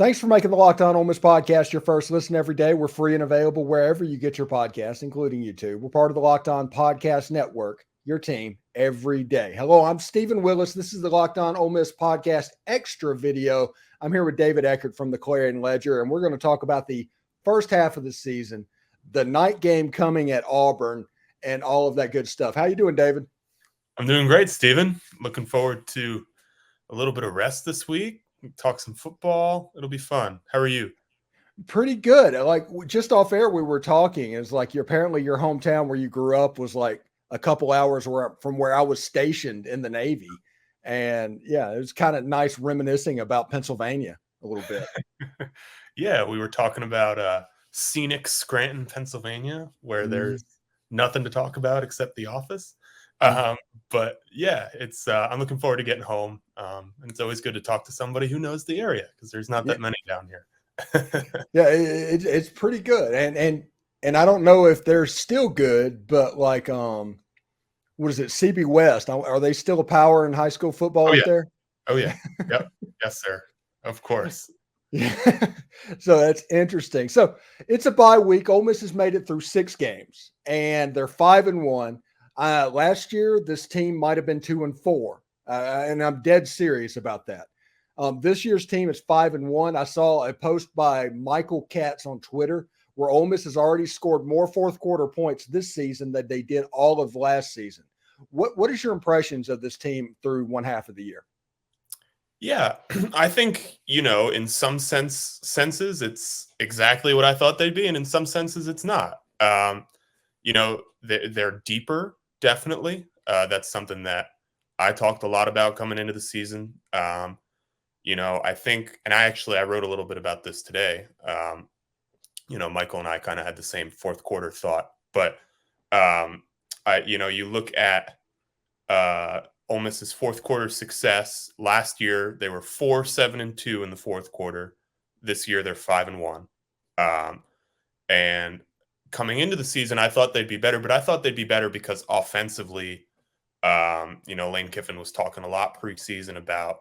Thanks for making the Locked On Ole Miss podcast your first listen every day. We're free and available wherever you get your podcasts, including YouTube. We're part of the Locked On Podcast Network, your team every day. Hello, I'm Stephen Willis. This is the Locked On Ole Miss podcast extra video. I'm here with David Eckert from the Clarion Ledger, and we're going to talk about the first half of the season, the night game coming at Auburn, and all of that good stuff. How you doing, David? I'm doing great, Stephen. Looking forward to a little bit of rest this week. Talk some football. It'll be fun. How are you? Pretty good. Like just off air, we were talking. It's like apparently your hometown where you grew up was like a couple hours from where I was stationed in the Navy. And yeah, it was kind of nice reminiscing about Pennsylvania a little bit. Yeah, we were talking about scenic Scranton, Pennsylvania, where there's nothing to talk about except The Office. But yeah, it's I'm looking forward to getting home. And it's always good to talk to somebody who knows the area because there's not that many down here. Yeah, it's pretty good. And I don't know if they're still good, but like what is it, CB West? Are they still a power in high school football up there? Oh yeah. Yep. Yes, sir. Of course. Yeah. So that's interesting. So it's a bye week. Ole Miss has made it through 6 games and they're 5-1. Last year, this team might have been 2-4. And I'm dead serious about that. This year's team is 5-1. I saw a post by Michael Katz on Twitter where Ole Miss has already scored more fourth quarter points this season than they did all of last season. What is your impressions of this team through one half of the year? Yeah, I think, in some senses, it's exactly what I thought they'd be. And in some senses, it's not. They're deeper, definitely. That's something that I talked a lot about coming into the season. I think, and I wrote a little bit about this today. Michael and I kind of had the same fourth quarter thought, but you look at Ole Miss's fourth quarter success. Last year, they were 4-7-2 in the fourth quarter. This year, they're 5-1. And coming into the season, I thought they'd be better, but I thought they'd be better because offensively, Lane Kiffin was talking a lot preseason about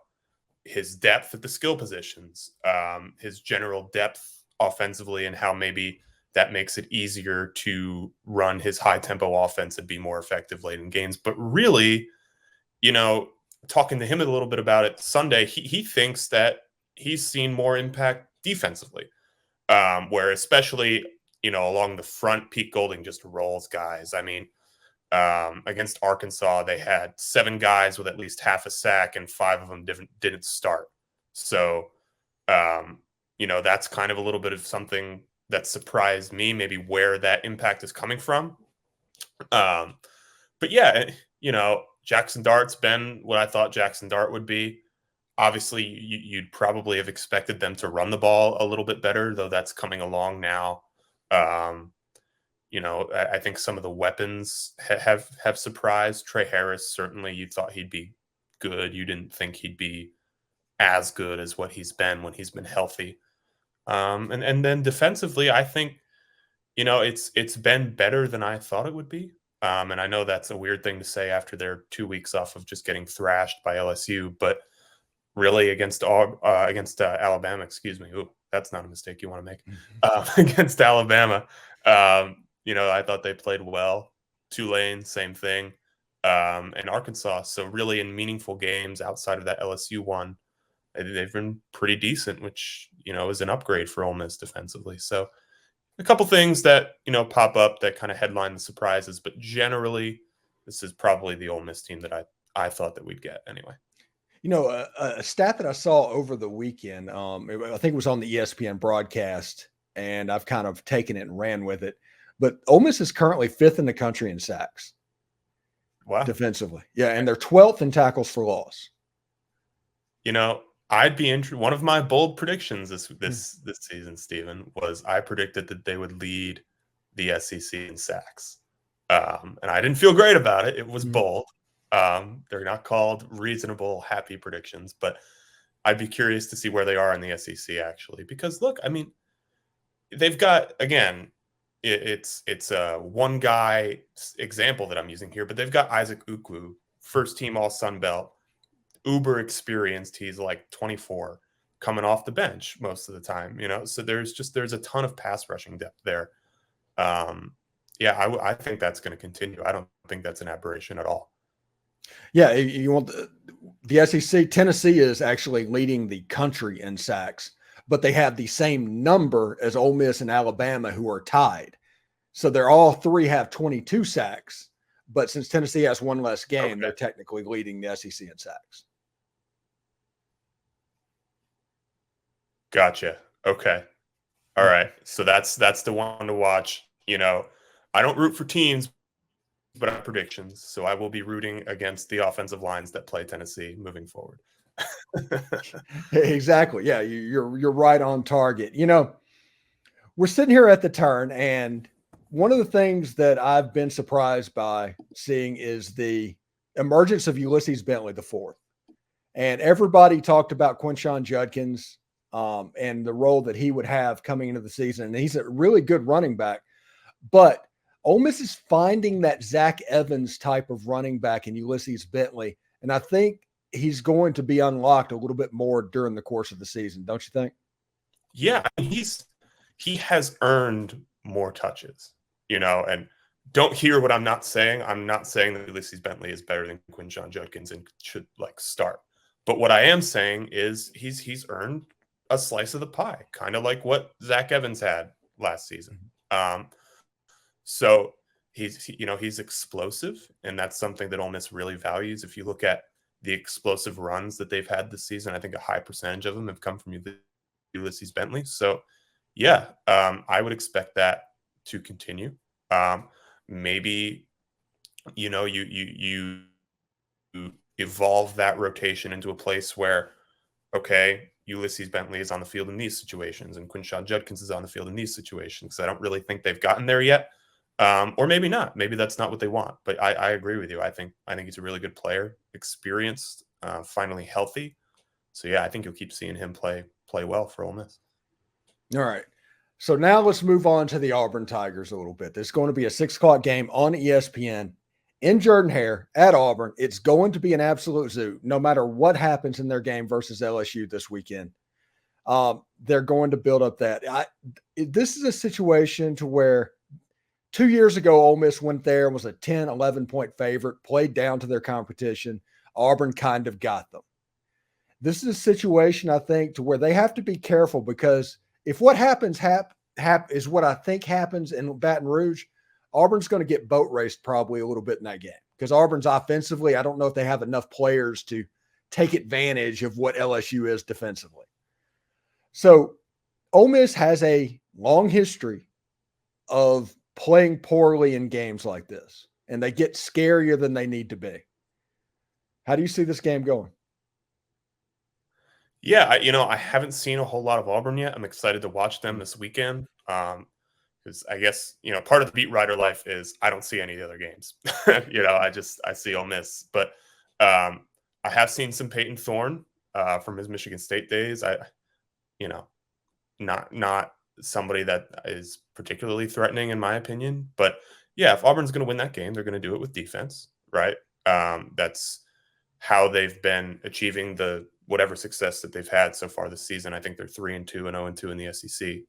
his depth at the skill positions, his general depth offensively, and how maybe that makes it easier to run his high tempo offense and be more effective late in games. But really, talking to him a little bit about it Sunday, he thinks that he's seen more impact defensively, where especially, along the front, Pete Golding just rolls guys. I mean, against Arkansas, they had 7 guys with at least half a sack and 5 of them didn't start. So, that's kind of a little bit of something that surprised me, maybe where that impact is coming from. But yeah, Jaxson Dart's been what I thought Jaxson Dart would be. Obviously, you'd probably have expected them to run the ball a little bit better, though that's coming along now. I think some of the weapons have surprised. Trey Harris, certainly you thought he'd be good. You didn't think he'd be as good as what he's been when he's been healthy. And then defensively, I think, it's been better than I thought it would be. And I know that's a weird thing to say after they're 2 weeks off of just getting thrashed by LSU, but really against Alabama, excuse me. Ooh, that's not a mistake you want to make. Against Alabama, I thought they played well. Tulane, same thing. And Arkansas. So really in meaningful games outside of that LSU one, they've been pretty decent, which, is an upgrade for Ole Miss defensively. So a couple things that, pop up that kind of headline the surprises, but generally this is probably the Ole Miss team that I thought that we'd get anyway. A stat that I saw over the weekend, I think it was on the ESPN broadcast, and I've kind of taken it and ran with it. But Ole Miss is currently 5th in the country in sacks. Wow. Defensively. Yeah, and they're 12th in tackles for loss. I'd be interested. One of my bold predictions this season, Stephen, was I predicted that they would lead the SEC in sacks. And I didn't feel great about it. It was bold. They're not called reasonable, happy predictions, but I'd be curious to see where they are in the SEC actually, because look, I mean, they've got, again, it's a one guy example that I'm using here, but they've got Isaac Ukwu, first team all Sun Belt, uber experienced. He's like 24. coming off the bench most of the time, so there's a ton of pass rushing depth there. Yeah, I think that's going to continue. I don't think that's an aberration at all. Yeah, you want the SEC. Tennessee is actually leading the country in sacks, but they have the same number as Ole Miss and Alabama, who are tied. So they're all three have 22 sacks, but since Tennessee has one less game, Okay. they're technically leading the SEC in sacks. Gotcha. Okay. All right. So that's the one to watch. I don't root for teams, but I have predictions. So I will be rooting against the offensive lines that play Tennessee moving forward. Exactly. Yeah, you're right on target. We're sitting here at the turn, and one of the things that I've been surprised by seeing is the emergence of Ulysses Bentley the fourth. And everybody talked about Quinshon Judkins and the role that he would have coming into the season. And he's a really good running back. But Ole Miss is finding that Zach Evans type of running back in Ulysses Bentley. And I think he's going to be unlocked a little bit more during the course of the season. Don't you think? Yeah, he has earned more touches, and don't hear what I'm not saying. I'm not saying that Ulysses Bentley is better than Quinshon Judkins and should start. But what I am saying is he's earned a slice of the pie, kind of like what Zach Evans had last season. So he's explosive, and that's something that Ole Miss really values. If you look at the explosive runs that they've had this season, I think a high percentage of them have come from Ulysses Bentley. So yeah, I would expect that to continue. Maybe you evolve that rotation into a place where, okay, Ulysses Bentley is on the field in these situations and Quinshon Judkins is on the field in these situations. I don't really think they've gotten there yet. Or maybe not. Maybe that's not what they want. But I agree with you. I think he's a really good player, experienced, finally healthy. So yeah, I think you'll keep seeing him play well for Ole Miss. All right. So now let's move on to the Auburn Tigers a little bit. There's going to be a 6:00 game on ESPN in Jordan-Hare at Auburn. It's going to be an absolute zoo, no matter what happens in their game versus LSU this weekend. They're going to build up that. This is a situation to where 2 years ago, Ole Miss went there and was a 10, 11-point favorite, played down to their competition. Auburn kind of got them. This is a situation, I think, to where they have to be careful, because if what happens is what I think happens in Baton Rouge, Auburn's going to get boat raced probably a little bit in that game, because Auburn's offensively, I don't know if they have enough players to take advantage of what LSU is defensively. So Ole Miss has a long history of playing poorly in games like this, and they get scarier than they need to be. How do you see this game going? Yeah, I haven't seen a whole lot of Auburn yet. I'm excited to watch them this weekend. Because I guess, part of the beat writer life is I don't see any of the other games. I see Ole Miss. But I have seen some Peyton Thorne from his Michigan State days. Not somebody that is particularly threatening in my opinion. But yeah, if Auburn's going to win that game, they're going to do it with defense, right? That's how they've been achieving the whatever success that they've had so far this season. I think they're 3-2 and 0-2 in the SEC.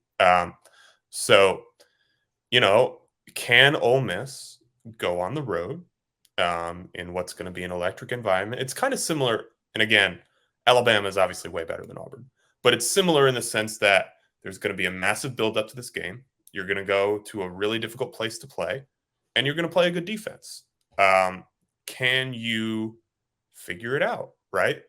So, can Ole Miss go on the road in what's going to be an electric environment? It's kind of similar. And again, Alabama is obviously way better than Auburn, but it's similar in the sense that there's going to be a massive buildup to this game. You're going to go to a really difficult place to play, and you're going to play a good defense. Can you figure it out, right?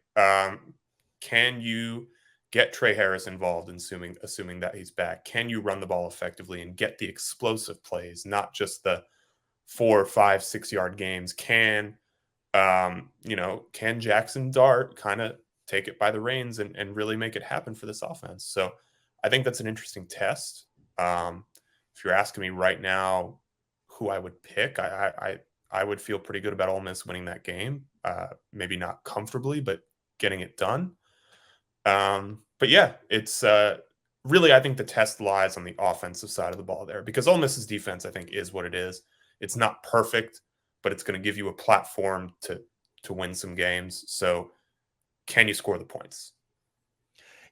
Can you get Trey Harris involved, assuming that he's back? Can you run the ball effectively and get the explosive plays, not just the 4, 5, 6 yard games? Can Jaxson Dart kind of take it by the reins and really make it happen for this offense? So I think that's an interesting test. If you're asking me right now who I would pick, I would feel pretty good about Ole Miss winning that game. Maybe not comfortably, but getting it done. But yeah, it's really, I think the test lies on the offensive side of the ball there, because Ole Miss's defense, I think, is what it is. It's not perfect, but it's going to give you a platform to win some games. So can you score the points?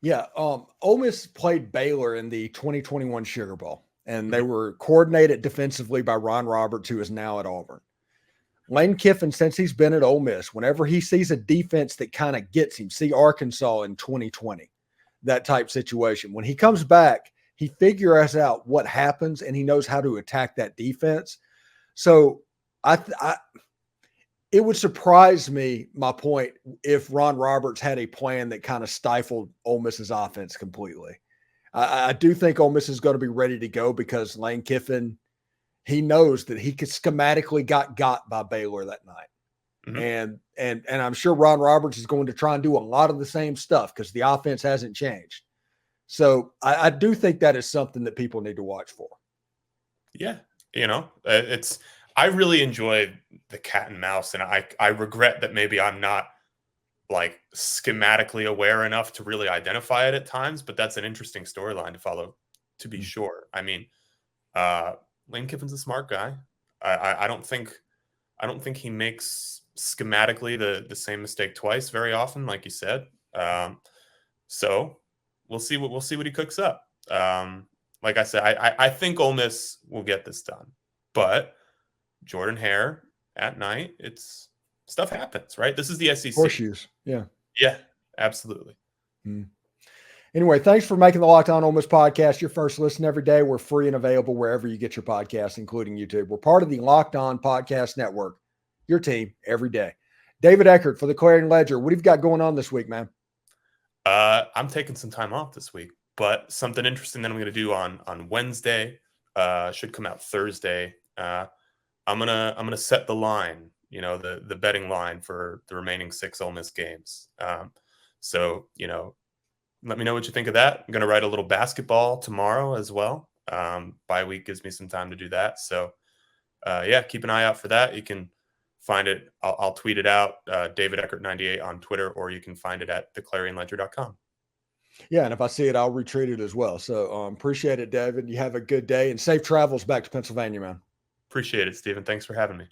Yeah, Ole Miss played Baylor in the 2021 Sugar Bowl, and they Mhm. were coordinated defensively by Ron Roberts, who is now at Auburn. Lane Kiffin, since he's been at Ole Miss, whenever he sees a defense that kind of gets him, see Arkansas in 2020, that type situation. When he comes back, he figures out what happens and he knows how to attack that defense. So I it would surprise me, my point, if Ron Roberts had a plan that kind of stifled Ole Miss's offense completely. I do think Ole Miss is going to be ready to go because Lane Kiffin, he knows that he could schematically got by Baylor that night. Mhm. And I'm sure Ron Roberts is going to try and do a lot of the same stuff because the offense hasn't changed. So I do think that is something that people need to watch for. Yeah, it's I really enjoy the cat and mouse, and I regret that maybe I'm not like schematically aware enough to really identify it at times, but that's an interesting storyline to follow, to be sure. I mean, uh, Lane Kiffin's a smart guy. I I don't think he makes schematically the same mistake twice very often, like you said. So we'll see what he cooks up. Like I said, I think Ole Miss will get this done, but Jordan Hare at night, it's stuff happens, right? This is the SEC. Horseshoes. Yeah. Yeah, absolutely. Mm. Anyway, thanks for making the Locked On Ole Miss podcast your first listen every day. We're free and available wherever you get your podcasts, including YouTube. We're part of the Locked On Podcast Network, your team every day. David Eckert for the Clarion Ledger. What have you got going on this week, man? I'm taking some time off this week, but something interesting that I'm going to do on Wednesday should come out Thursday. I'm gonna set the line, the betting line for the remaining 6 Ole Miss games. So let me know what you think of that. I'm gonna write a little basketball tomorrow as well. Bye week gives me some time to do that. So yeah, keep an eye out for that. You can find it. I'll tweet it out. David Eckert 98 on Twitter, or you can find it at theclarionledger.com. Yeah, and if I see it, I'll retweet it as well. So appreciate it, David. You have a good day and safe travels back to Pennsylvania, man. Appreciate it, Stephen. Thanks for having me.